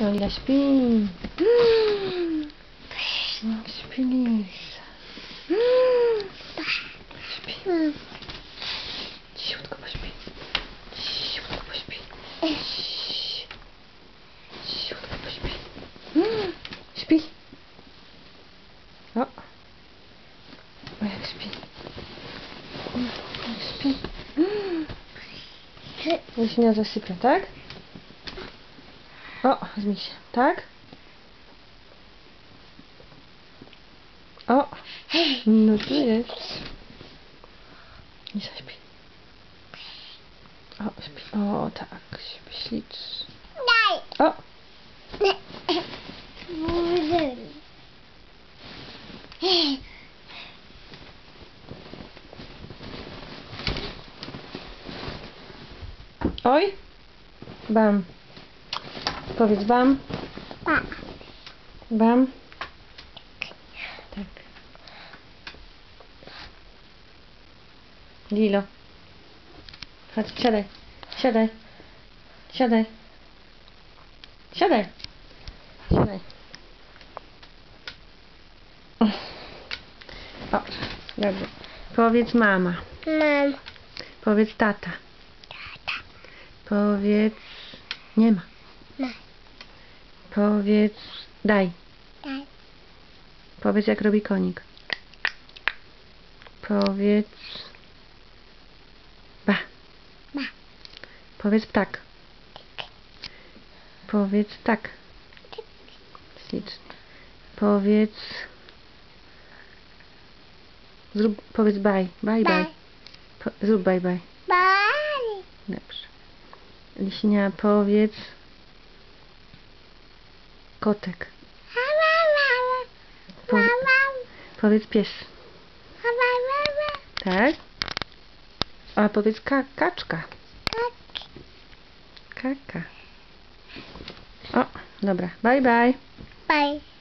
No Lila śpi. Śpi Lisa. Śpi. Cichutko pośpi. Cichutko pośpi. Cichutko pośpi. Śpi. O. O jak śpi. Jak śpi. Już nie zasypia, tak? O, zmień się, tak? O, no tu jest. Nie zaśpi. O, śpi. O, tak, śpi, ślicz. O! Oj! Bam. Powiedz bam. Bam. Tak. Lilo. Chodź, siadaj. Siadaj. Siadaj. Siadaj. Siadaj. O, dobrze. Powiedz mama. Mam. Powiedz tata. Powiedz... Nie ma. Ma. Powiedz... Daj. Daj. Powiedz jak robi konik. Powiedz... Ba. Ba. Powiedz ptak. Powiedz tak. Ślicznie. Powiedz... Powiedz bye. Bye bye. Zrób bye bye. Bye. Dobrze. Liśnia, powiedz... Kotek. Powiedz pies. Tak? A powiedz kaczka. Kaka. O, dobra. Bye bye. Bye.